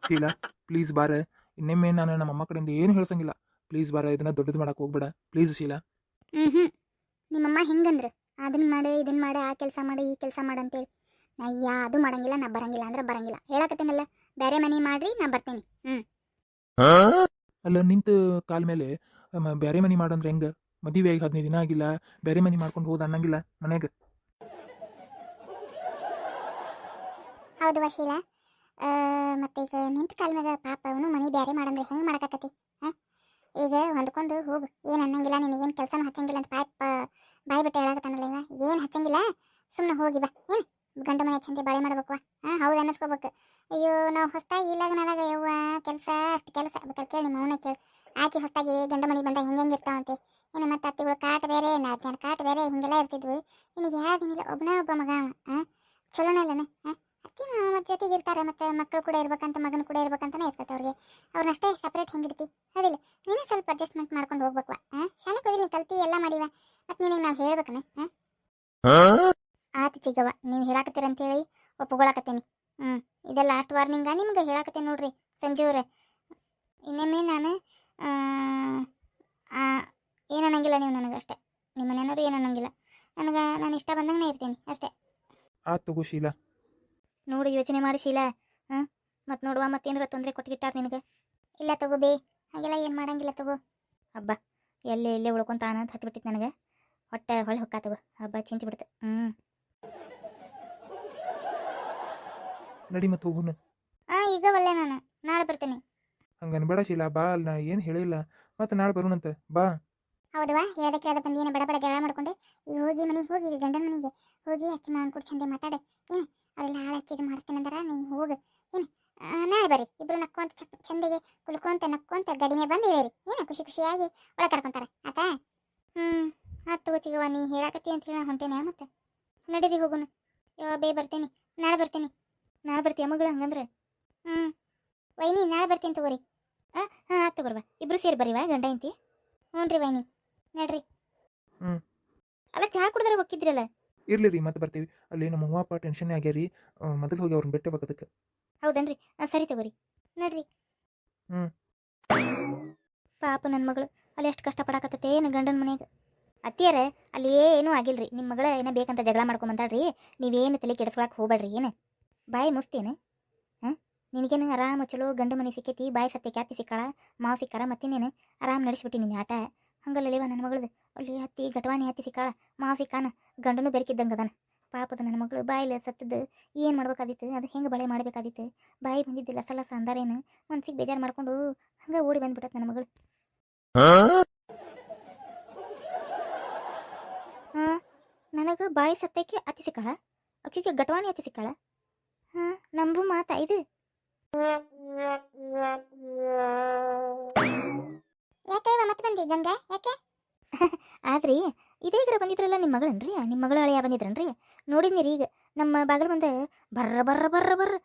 Sheila please ಬಾರ. ಇನ್ನೊಮ್ಮೆ ನಾನು ನಮ್ಮ ಅಮ್ಮ ಕಡೆಯಿಂದ ಏನು ಹೇಳ್ಸಂಗಿಲ್ಲ. ಪ್ಲೀಸ್ ಬಾರ, ಇದನ್ನ ದೊಡ್ಡದು ಮಾಡಕ್ಕೆ ಹೋಗ್ಬೇಡ ಪ್ಲೀಸ್ ಶೀಲಾ. ಹ್ಞೂ ನಿಮ್ಮಮ್ಮ ಹೆಂಗಂದ್ರೆ ಅದನ್ನ ಮಾಡು ಇದನ್ನ ಮಾಡು ಆ ಕೆಲಸ ಮಾಡು ಈ ಕೆಲಸ ಮಾಡು ಅಂತೇಳಿ ನಾ ಯಾವುದು ಮಾಡಂಗಿಲ್ಲ. ನಾ ಬರಂಗಿಲ್ಲ ಅಂದ್ರೆ ಬರಂಗಿಲ್ಲ ಹೇಳಕತ್ತೀನಲ್ಲ. ಬೇರೆ ಮನೆ ಮಾಡ್ರಿ ನಾ ಬರ್ತೇನೆ. ಅಲ್ಲ ನಿಂತ ಕಾಲ ಮೇಲೆ ಬೇರೆ ಮನಿ ಮಾಡಂದ್ರೆ ಹೆಂಗ? ಮದುವೆ ಆಗಿ 15 ದಿನ ಆಗಿಲ್ಲ, ಬೇರೆ ಮನಿ ಮಾಡ್ಕೊಂಡು ಹೋದ ಅನ್ನಂಗಿಲ್ಲ ಮನೆಗೆ. ಹೌದು ವಶೀಲ. ಮತ್ತೆ ಈಗ ನಿಂತ ಕಾಲ ಮ್ಯಾಗ ಪಾಪ ಅವನು ಮನೆ ಬ್ಯಾರೆ ಮಾಡಂದ್ರೆ ಹೆಂಗೆ ಮಾಡಕತ್ತತಿ? ಹಾಂ ಈಗ ಹೊಂದ್ಕೊಂಡು ಹೋಗು. ಏನು ಅನ್ನಂಗಿಲ್ಲ, ನಿನಗೇನು ಕೆಲಸನೂ ಹಚ್ಚಂಗಿಲ್ಲ ಅಂತ ಬಾಯಿ ಬಿಟ್ಟು ಹೇಳಕತ್ತಾನಲ್ಲ ಇವ. ಏನು ಹಚ್ಚಂಗಿಲ್ಲ, ಸುಮ್ಮನೆ ಹೋಗಿ ಬಾ. ಏನು ಗಂಡ ಮನೆ ಚಂದ ಬಾಳೆ ಮಾಡ್ಬೇಕು. ಹೌದು ಅನ್ನಿಸ್ಕೋಬೇಕು. ಅಯ್ಯೋ ನಾವು ಹೊಸ್ತಾಗಿ ಇಲ್ಲಾಗನಾದಾಗ ಯವ್ವ ಕೆಲಸ ಅಷ್ಟು ಕೆಲಸ ಬೇಕಾದ್ರೆ ಕೇಳಿ ನಿಮ್ಮ ಅವನ ಕೇಳಿ. ಆಕೆ ಹೊಸ್ತಾಗಿ ಗಂಡ ಮನೆ ಬಂದ ಹೆಂಗೆ ಇರ್ತಾವಂತೆ. ಇನ್ನು ಮತ್ತೆ ಅತ್ತಿಗಳು ಕಾಟ ಬೇರೆ ನಾದ್ಯಾನ ಕಾಟ ಬೇರೆ ಹಿಂಗೆಲ್ಲ ಇರ್ತಿದ್ವು. ನಿನಗೆ ಯಾವ್ದೇನಿಲ್ಲ, ಒಬ್ಬ ಮಗ ಅವ. ಚಲೋನಲ್ಲನ. ಅತ್ತಿ ಮಾವ ಜೊತೆಗೆ ಇರ್ತಾರೆ, ಮತ್ತೆ ಮಕ್ಕಳು ಕೂಡ ಇರ್ಬೇಕಂತ ಮಗನ ಕೂಡ ಇರ್ಬೇಕಂತಾನೆ ಇರ್ತೈತೆ ಅವ್ರಿಗೆ. ಅವ್ರನ್ನಷ್ಟೇ ಸಪ್ರೇಟ್ ಹೆಂಗಿಡ್ತಿ ಅದಿಲ್ಲ. ನೀನೇ ಸ್ವಲ್ಪ ಅಡ್ಜಸ್ಟ್ಮೆಂಟ್ ಮಾಡ್ಕೊಂಡು ಹೋಗ್ಬೇಕು. ಶಾಲೆ ಹೋಗಿ ನೀ ಕಲ್ತಿ ಎಲ್ಲ ಮಾಡಿವ, ಮತ್ತೆ ನಿನಗೆ ನಾವು ಹೇಳ್ಬೇಕನ. ಆತು ಚಿಗವ್ವ, ನೀವು ಹೇಳಾಕತ್ತೀರಂತೇಳಿ ಒಪ್ಕೊಳಕತ್ತೀನಿ. ಇದೆ ಲಾಸ್ಟ್ ವಾರ್ನಿಂಗ ನಿಮ್ಗೆ ಹೇಳಾಕತ್ತೀನಿ ನೋಡ್ರಿ ಸಂಜೂವ್ರೆ. ಇನ್ನೊಮ್ಮೆ ನಾನು ಏನು ಅನ್ನಂಗಿಲ್ಲ ನೀವು ನನಗೆ ಅಷ್ಟೇ. ನಿಮ್ಮ ಮನೆಯವರು ಏನು ಅನ್ನಂಗಿಲ್ಲ ನನಗೆ. ನಾನು ಇಷ್ಟ ಬಂದಂಗೆ ಇರ್ತೀನಿ ಅಷ್ಟೇ. ಆತ್ ತಗೋ ಶೀಲಾ. ನೋಡಿ ಯೋಚನೆ ಮಾಡಿ ಶೀಲಾ. ಮತ್ತು ನೋಡುವ ಮತ್ತೇನಾರ ತೊಂದರೆ ಕೊಟ್ಗಿಟ್ಟಾರ ನಿನಗೆ? ಇಲ್ಲ ತಗೋ ಬೇ, ಹಾಗೆಲ್ಲ ಏನು ಮಾಡಂಗಿಲ್ಲ ತಗೋ. ಹಬ್ಬ ಎಲ್ಲೇ ಉಳ್ಕೊಂತಾನ ಅಂತ ಹತ್ಬಿಟ್ಟಿತ್ತು ನನಗೆ. ಹೊಟ್ಟೆ ಹೊಳೆ ಹೊಕ್ಕ ತಗೋ. ಹಬ್ಬ ಚಿಂತೆ ಬಿಡ್ತು. ನಡಿ ಮತ್ತೆ ಹೋಗುನ. ಈಗ ಒಳ್ಳೆ ನಾನು ನಾಳೆ ಬರ್ತೇನೆ. ಹಂಗನ್ಬೇಡ ಶೀಲಾ, ಬಾ. ನಾ ಏನು ಹೇಳಿಲ್ಲ, ಮತ್ತೆ ನಾಳೆ ಬರೋಣಂತೆ ಬಾ. ಹೌದವಾ, ಹೇಳದಕ್ಕೆ ಯಾವ್ದು ಬಂದು ಏನು ಬಡ ಜಗಳ ಮಾಡ್ಕೊಂಡು ಈಗ ಹೋಗಿ ಮನೆಗೆ ಹೋಗಿ ಗಂಡನ ಮನೆಗೆ ಹೋಗಿ ಅಕ್ಕಿ ಮಾವನ ಕೂಡ ಚಂದೆ ಮಾತಾಡೆ. ಏನು ಅವರೆಲ್ಲ ಹಾಳು ಹಚ್ಚಿದು ಮಾಡ್ತೇನೆ ಅಂದ್ರೆ ನೀ ಹೋಗು. ಏನು ನಾಳೆ ಬರ್ರಿ ಇಬ್ರು ನಕ್ಕೊಂತ ಚಂದಗೆ ಕುಲ್ಕೊಂತ ನಕ್ಕೊಂತ ಗಡಿಮೆ ಬಂದು ಇಳಿರಿ. ಏನು ಖುಷಿಯಾಗಿ ಒಳಗೆ ಕರ್ಕೊಂತಾರೆ ಆತಾ. ಆತು ಚಿಗವ, ನೀ ಹೇಳಾಕತ್ತಿ ಅಂತ ಹೇಳಿ ಹೊಂಟೇನೆ. ಮತ್ತೆ ನಡೀರಿ ಹೋಗುನು. ಬೇ ಬರ್ತೇನೆ, ನಾಳೆ ಬರ್ತೇನೆ. ನಾಳೆ ಬರ್ತೀಯ ಮಗಳು? ಹಂಗಂದ್ರೆ ವೈನಿ ನಾಳೆ ಬರ್ತೀನಿ ತಗೋರಿ. ಆತು ತಗೋರ್ವ, ಇಬ್ರು ಸೇರಿ ಬರೀವಾ ಗಂಡ ಇಂತಿ. ಹ್ಞೂ ರೀ ವೈನಿ, ನಡ್ರಿ. ಅಲ್ಲ ಚಹಾ ಕುಡಿದ್ರೆ ಹೋಗಿದ್ರಲ್ಲ. ಇರ್ಲಿ ರೀ, ಮತ್ತೆ ಬರ್ತೀವಿ. ಅಲ್ಲಿ ನಮ್ಮ ಅವ್ವ ಅಪ್ಪ ಟೆನ್ಷನ್ ಆಗ್ಯಾರಿ, ಮೊದಲು ಹೋಗಿ ಅವ್ರನ್ನ ಬಿಟ್ಟೆ ಅದಕ್ಕೆ. ಹೌದನ್ರಿ, ಸರಿ ತಗೋರಿ, ನಡ್ರಿ. ಪಾಪ ನನ್ನ ಮಗಳು ಅಲ್ಲಿ ಎಷ್ಟು ಕಷ್ಟಪಡಾಕತ್ತೈತೆ ಏನು ಗಂಡನ ಮನೆಗೆ. ಅತ್ತಿಯರ ಅಲ್ಲಿ ಏನೂ ಆಗಿಲ್ರಿ. ನಿಮ್ಮ ಮಗಳ ಏನೋ ಬೇಕಂತ ಜಗಳ ಮಾಡ್ಕೊಂಬಂದಾಳ್ರಿ. ನೀವೇನು ತಲೆ ಕೆಡಿಸ್ಕೊಳಕ್ಕೆ ಹೋಗ್ಬೇಡ್ರಿ. ಏನು ಬಾಯಿ ಮುಸ್ತೇನೆ? ನಿನಗೇನು ಆರಾಮ ಚಲೋ ಗಂಡ ಮನೆ ಸಿಕ್ಕೈತಿ, ಬಾಯಿ ಸತ್ಯ ಕ್ಯಾತಿ ಸಿಕ್ಕಾಳ, ಮಾವು ಸಿಕ್ಕಾರ, ಮತ್ತಿನ್ನೇನು ಆರಾಮ್ ನಡೆಸ್ಬಿಟ್ಟು ನಿನ್ನ ಆಟ. ಹಂಗಲ್ಲವ ನನ್ನ ಮಗಳದು. ಅಲ್ಲಿ ಹತ್ತಿ ಗಟವಾಣಿ ಹತ್ತಿ ಸಿಕ್ಕಾಳ, ಮಾವು ಸಿಕ್ಕಾನ, ಗಂಡನೂ ಬೆರಕಿದ್ದಂಗೆ ಅದಾನ. ಪಾಪದ ನನ್ನ ಮಗಳು ಬಾಯಿಲೆ ಸತ್ತದ್ದು ಏನು ಮಾಡ್ಬೇಕಾದಿತ್ತು, ಅದು ಹೆಂಗೆ ಬಳೆ ಮಾಡಬೇಕಾದಿತ್ತು. ಬಾಯಿ ಬಂದಿದ್ದಿಲ್ಲ ಸಲಸ ಅಂದಾರೇನು ಮನ್ಸಿಗೆ ಬೇಜಾರು ಮಾಡ್ಕೊಂಡು ಹಂಗೆ ಓಡಿ ಬಂದ್ಬಿಟ್ಟತ್ ನನ್ನ ಮಗಳು. ನನಗೆ ಬಾಯಿ ಸತ್ತಕ್ಕೆ ಅತಿ ಸಿಕ್ಕಾಳ, ಅಕ್ಕಿಗೆ ಗಟವಾಣಿ ಅತಿ ಸಿಕ್ಕಾಳ. ನಂಬು ಮಾತಾ ಇದು? ಯಾಕೆ ಮತ್ತೆ ಬಂದಿ ಗಂಗಾ? ಯಾಕೆ ಆದ್ರಿ ಇದೇಗ್ರ ಬಂದಿದ್ರಲ್ಲ ನಿಮ್ಮ ಮಗಳನ್ರಿ, ನಿಮ್ಮ ಮಗಳ ಹಳೆಯ ಬಂದಿದ್ರನ್ರಿ. ನೋಡಿದ್ನಿರಿ ಈಗ ನಮ್ಮ ಬಾಗಿಲು ಮುಂದೆ ಬರ್ರ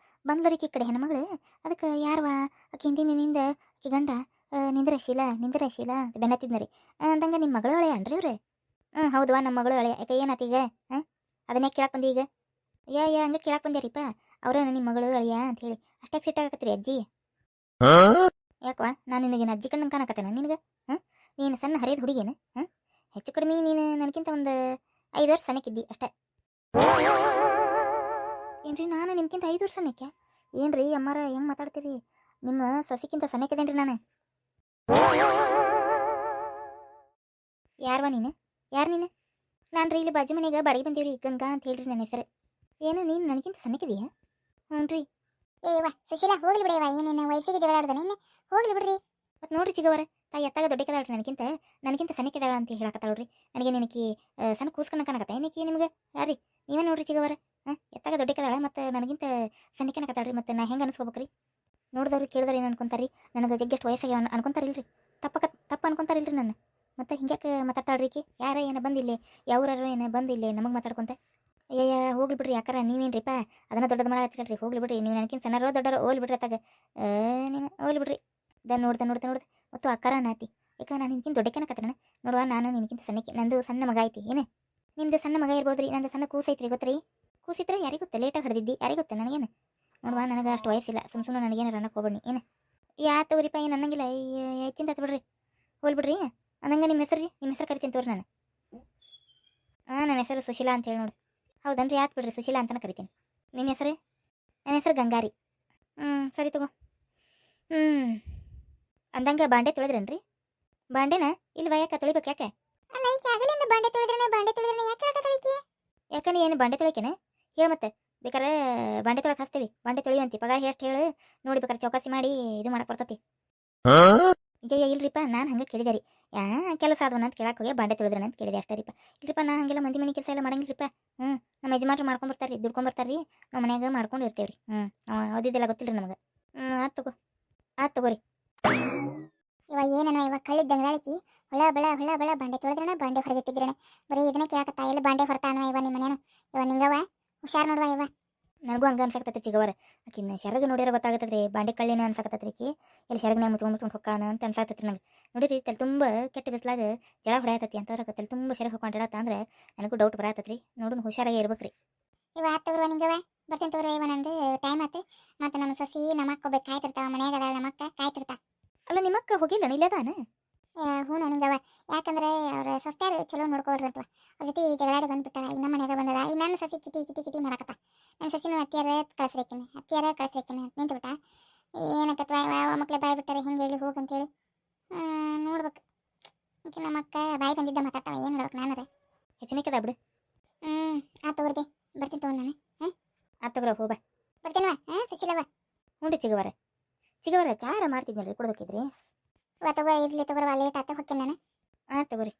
ಬಂದ್ಲರಿಕಿ ಕಡೆ ಹೆಣ್ಮಗಳು. ಅದಕ್ಕೆ ಯಾರವ ಆಕೆ ಹಿಂದಿನಿಂದ ಆಕೆ ಗಂಡ ನಿಂದ್ರ ಶೀಲಾ ಅಂತ ಬೆನ್ನತ್ತಿದ್ನರಿ. ಅಂದಂಗೆ ನಿಮ್ಮ ಮಗಳು ಹಳೆಯ ಅನ್ರಿ ಇವ್ರೆ? ಹೌದವಾ, ನಮ್ಮ ಮಗಳು ಹಳೆಯ. ಯಾಕೆ ಏನಾತೀಗ? ಅದನ್ನೇ ಕೇಳಕ್ಕೆ ಬಂದಿ ಈಗ? ಹಂಗೆ ಕೇಳಕ್ಕೆ ಬಂದ್ಯಾರಿಪ್ಪ. ಅವ್ರ ನಿಮ್ಮ ಮಗಳು ಅಳಿಯ ಅಂತ ಹೇಳಿ ಅಷ್ಟಾಗಿ ಸಿಟ್ಟಾಗತ್ತೀರಿ ಅಜ್ಜಿ. ಯಾಕವಾ, ನಾನು ನಿನಗೇನು ಅಜ್ಜಿ ಕಣ್ಣಂಗೆ ಕಾಣಕತ್ತೇನೆ ನಿನಗೆ? ನೀನು ಸಣ್ಣ ಹರಿಯದ ಹುಡುಗೇನು? ಹೆಚ್ಚು ಕಡಿಮೆ ನೀನು ನನಗಿಂತ ಒಂದು 5 ವರ್ಷ ಸಣ್ಣಕ್ಕಿದ್ದಿ ಅಷ್ಟೇ. ಏನ್ರಿ ನಾನು ನಿಮ್ಗಿಂತ 5 ವರ್ಷ ಸಣ್ಣಕ್ಕೆ? ಏನ್ರಿ ಅಮ್ಮಾರ ಹೆಂಗೆ ಮಾತಾಡ್ತೀರಿ? ನಿಮ್ಮ ಸೊಸಿಕ್ಕಿಂತ ಸಣ್ಣಕ್ಕಿದೇನ್ರಿ ನಾನು. ಯಾರು ನೀನು? ನಾನು ರೀ ಇಲ್ಲಿ ಬಾಜು ಮನೆಗೆ ಬಾಡಿಗೆ ಬಂದೀವ್ರಿ, ಗಂಗಾ ಅಂತ ಹೇಳ್ರಿ ನನ್ನ ಹೆಸರು. ಏನು ನೀನು ನನಗಿಂತ ಸಣ್ಣಕ್ಕಿದೆಯಾ? ಹ್ಞೂ ರೀ. ಏವಾ ಸುಶೀಲಾ, ಹೋಗ್ಲಿ ಬಿಡೇವಾ, ಏನೇನು ವಯಸ್ಸಿಗೆ ಜಗಳ ಆಡ್ದಾನೆ ಇನ್ನು, ಹೋಗ್ಲಿ ಬಿಡ್ರಿ. ಮತ್ತು ನೋಡ್ರಿ ಚಿಗವರ, ತಾಯಿ ಎತ್ತಾಗ ದೊಡ್ಡಕದಾಳ್ರಿ, ನನಗಿಂತ ಸಣ್ಣಕ್ಕಿದಾಳ ಅಂತ ಹೇಳಕತ್ತಾಳ್ರಿ. ನನಗೆ ನಿನಕಿ ಸಣ್ಣ ಕೂಸ್ಕೊಂಡು ಕಾಣಕತ್ತ ಏನಕ್ಕೆ ನಿಮ್ಗೆ? ಯಾರೀ ನೀವೇ ನೋಡ್ರಿ ಚಿಗವರ. ಎತ್ತಾಗ ದೊಡ್ಡಕದಾಳ ಮತ್ತು ನನಗಿಂತ ಸಣ್ಣಕ್ಕನಕತ್ತಾಳ್ರಿ. ಮತ್ತು ನಾ ಹೆಂಗೆ ಅನಿಸ್ಕೋಬೇಕ್ರಿ? ನೋಡಿದವ್ರು ಕೇಳಿದ್ರೆ ಏನು ಅನ್ಕೊಂತಾರಿ? ನನಗೆ ಜಗ್ಗೆಷ್ಟು ವಯಸ್ಸಾಗಿ ಅನ್ಕೊಂತಾರಿಲ್ರಿ? ತಪ್ಪು ಅನ್ಕೊಂತಾರಿಲ್ರಿ ನನ್ನ. ಮತ್ತು ಹಿಂಗ್ಯಾಕೆ ಮಾತಾಡ್ತಾಳ್ರಿ ಈಕಿ? ಯಾರ ಏನೋ ಬಂದಿಲ್ಲ, ಯಾವ್ರಾರು ಏನೋ ಬಂದಿಲ್ಲ ನಮಗೆ ಮಾತಾಡ್ಕೊಂತ. ಅಯ್ಯಯ್ಯ ಹೋಗ್ಲಿ ಬಿಡ್ರಿ, ಯಾಕಾರ ನೀವೇನ್ರಿಪ್ಪ ಅದನ್ನ ದೊಡ್ಡದು ಮಾಡತ್ತೀರಿ? ಹೋಗ್ಲಿ ಬಿಡ್ರಿ, ನೀವು ನನಗಿಂತ ಸಣ್ಣರೋ ದೊಡ್ಡರೋ ಹೋಗ್ಲಿ ಬಿಡ್ರಿ. ಅತ್ತಾಗ ನೀನು ಹೋಗ್ಲಿ ಬಿಡ್ರಿ. ನೋಡ್ದೆ ಮತ್ತು ಅಕ್ಕಾರ ನಾತಿ. ಯಾಕೆ ನಾನು ನಿನ್ಕಿಂತ ದೊಡ್ಡಕನಕತ್ತೇನೆ ನೋಡುವ. ನಾನು ನಿನ್ಕಿಂತ ಸಣ್ಣಕ್ಕೆ, ನಂದು ಸಣ್ಣ ಮಗ ಐತಿ. ಏನು ನಿಮ್ದು ಸಣ್ಣ ಮಗ ಇರ್ಬೋದ್ರಿ, ನಂದು ಸಣ್ಣ ಕೂಸೈತ್ರಿ. ಗೊತ್ತ್ರಿ? ಕೂಸಿದ್ರೆ ಯಾರಿಗೆ ಗೊತ್ತ? ಲೇಟಾಗಿ ಹಿಡ್ದಿದ್ದಿ, ಯಾರಿಗೆ ಗೊತ್ತ ನನಗೇನು? ನೋಡುವ ನನಗೆ ಅಷ್ಟು ವಯಸ್ಸಿಲ್ಲ ಸುಮ್ಮನೆ ನನಗೇನು ಅನ್ನಕ್ಕೆ ಹೋಗ್ಬೇಡಿ ಏನು ಯಾ ತಗೋರಿಪ್ಪ ಏನು ಅನ್ನಂಗಿಲ್ಲ ಹೆಚ್ಚಿಂದ ಬಿಡ್ರಿ ಹೋಲ್ ಬಿಡ್ರಿ ಅನ್ನಂಗೆ ನಿಮ್ಮ ಹೆಸರು ರೀ ನಿಮ್ಮ ಹೆಸರು ಕರಿತೀನಿ ತೋರಿ ನಾನು ನನ್ನ ಹೆಸರು ಸುಶೀಲಾ ಅಂತ ಹೇಳಿ ನೋಡಿ ಹೌದನ್ರಿ ಆತ್ ಬಿಡ್ರಿ ಸುಶೀಲಾ ಅಂತಲೇ ಕರಿತೀನಿ ನಿನ್ನ ಹೆಸರು ನನ್ನ ಹೆಸರು ಗಂಗಾರಿ ಸರಿ ತಗೋ ಅಂದಂಗೆ ಬಾಂಡೆ ತೊಳೆದ್ರೇನ್ರಿ ಬಾಂಡೆನ ಇಲ್ವಾ ಯಾಕೆ ತೊಳಿಬೇಕು ಯಾಕೆ ಅಲ್ಲ ಈಗ ಆಗಲಿಂದ ಬಾಂಡೆ ತೊಳೆದ್ರೆ ಯಾಕೆ ಯಾಕಂದ್ರೆ ಏನು ಬಾಂಡೆ ತೊಳಿಕೇನೆ ಹೇಳು ಮತ್ತೆ ಬೇಕಾರೆ ಬಾಂಡೆ ತೊಳಕ್ಕೆ ಹಾಕ್ತೀವಿ ಬಾಂಡೆ ತೊಳಿಯುವಂತಿ ಪಗಾರ ಎಷ್ಟು ಹೇಳು ನೋಡಿ ಬೇಕಾರೆ ಚೌಕಾಸಿ ಮಾಡಿ ಇದು ಮಾಡಕ್ಕೆ ಬರ್ತತಿ ಜಯ ಇಲ್ರಿಪ್ಪ ನಾನು ಹಂಗೆ ಕೇಳಿದೆ ರೀ ಕೆಲಸ ಆದವನ ಅಂತ ಕೇಳಕ್ಕೆ ಹೋಗಿ ಬಾಂಡೆ ತೊಳೆದ್ರನ ಅಂತ ಕೇಳಿದೆ ಅಷ್ಟೇ ರೀಪ್ಪ ಇಲ್ರಿಪ್ಪ ನಾ ಹಂಗೆಲ್ಲ ಮಂದಿ ಮನೆ ಕೆಲಸ ಎಲ್ಲ ಮಾಡಂಗಿಲ್ರಿಪ್ಪ ನಮ್ಮ ಯಜಮಾನ್ರು ಮಾಡ್ಕೊಂಬರ್ತಾರೆ ದುಡ್ಕೊಂಬರ್ತಾರೆ ರೀ ನಾವು ಮನ್ಯಾಗ ಮಾಡ್ಕೊಂಡು ಇರ್ತೇವೆ ರೀ ಓದಿದ್ದೆಲ್ಲ ಗೊತ್ತಿಲ್ಲ ನಮಗೆ ಆತ್ ತಗೋರಿ ಇವಾಗ ಏನೋ ಇವಾಗ ಕಳ್ಳಿದ್ದಂಗೆ ದಾಳಿಕಿ ಹೊಳ ಬಳ ಬಾಂಡೆ ತೊಳೆದ್ರಣ ಬಾಂಡೆ ಹೊರಗಿಟ್ಟಿದ್ರಣ ಬರೀ ಇದನ್ನ ಕೇಳಕತ್ತಾ ಎಲ್ಲಿ ಬಾಂಡೆ ಹೊರತಾನ ಇವ ನಿಮ್ಮ ಮನೇನು ಇವ ನಿಂಗವ ಹುಷಾರು ನೋಡುವ ಇವ ನನಗೂ ಹಂಗೆ ಅನ್ಸಕತ್ತೈತಿ ಚಿಗವರ ಆಕಿನ್ನ ಶರಗ ನೋಡಿರೋ ಗೊತ್ತಾಗತ್ತದ್ರಿ ಬಾಂಡೆ ಕಳ್ಳಿನ ಅನ್ಸಕತ್ತೈತ್ರಿ ಎಲ್ಲಿ ಶರಗನ ಮುಚ್ಕೊಂಡು ಹೊಕ್ಕಾನ ಅಂತ ಅನ್ಸಾಕತ್ತೈತ್ರಿ ನಂಗೆ ನೋಡಿರಿ ತಲೆ ತುಂಬ ಕೆಟ್ಟ ಬಿಸ್ಲಾಗ ಜಳ ಹೊಡೆಯತೈತಿ ಅಂತಂದ್ರೆ ತಲೆ ತುಂಬ ಶರಗ ಹೊಕ್ಕೊಂಡಿರತ್ತ ಅಂದ್ರೆ ನನಗೂ ಡೌಟ್ ಬರತ್ತೈತ್ರಿ ನೋಡು ಹುಷಾರಾಗಿ ಇರ್ಬೇಕ್ರಿ ಇವ ಆತ್ ತಗೋರುವ ನಿಂಗವ ಬರ್ತೀನಿ ತಗೋರಿ ಇವ ನಂದು ಟೈಮ್ ಆತು ಮತ್ತು ನಮ್ಮ ಸಸಿ ನಮ್ಮ ಅಕ್ಕ ಹೋಗ್ಬೇಕು ಕಾಯ್ತಿರ್ತಾವ ಮನ್ಯಾಗ ಅದಾಳ ನಮ್ಮ ಅಕ್ಕ ಕಾಯ್ತಿರ್ತಾ ಅಲ್ಲ ನಿಮ್ಮ ಅಕ್ಕ ಹೋಗಿಲ್ಲ ಇಲ್ಲದಾನ ಹ್ಞೂ ನಿಂಗವ ಯಾಕಂದ್ರೆ ಅವ್ರ ಸಸ್ತ್ಯಾರು ಚಲೋ ನೋಡ್ಕೊಳ್ರಂತವ ಅವ್ರ ಜೊತೆ ಜಗಳಾಡಿ ಬಂದ್ಬಿಟ್ಟಾಳ ಇನ್ನ ಮನ್ಯಾಗ ಬಂದದ ಈಗ ನನ್ನ ಸಸಿ ಕಿಟಿ ಮಾಡಕತ್ತ ನನ್ನ ಸಸಿನ ಅತ್ತಿಯಾರ ಕಳಿಸ್ರೇಕಿನ ನಿಂತುಬಿಟ್ಟ ಏನಕ್ಕತ್ವ ಯಾವ ಮಕ್ಳು ಬಾಯಿ ಬಿಟ್ಟಾರೆ ಹಿಂಗೆ ಹೇಳಿ ಹೋಗಂತೇಳಿ ನೋಡ್ಬೇಕು ನಮ್ಮ ಅಕ್ಕ ಬಾಯಿ ಬಂದಿದ್ದ ಮಾತಾಡ್ತಾವ ಏನು ಹೇಳ್ಬೇಕು ನಾನರೆ ಹೆಚ್ಚಿನಕ್ಕದ ಬಿಡು ಆತ್ ತಗೋರ್ಬಿ ಬರ್ತೀನಿ ತಗೋ ನಾನು ಆತ್ ತಗೋರ ಹೋಗ ಬರ್ತೀನವ ಸುಶೀಲವ ಹ್ಞೂ ಚಿಗವರ ಚಾರ ಮಾಡ್ತಿದ್ನಲ್ರಿ ಕೊಡೋದಕ್ಕಿದ್ರಿ ತಗೋ ಇರ್ಲಿ ತಗೋರವ ಲೇಟ್ ಆತ ಹೊಕ್ಕೇನೆ ನಾನು ತಗೋರಿ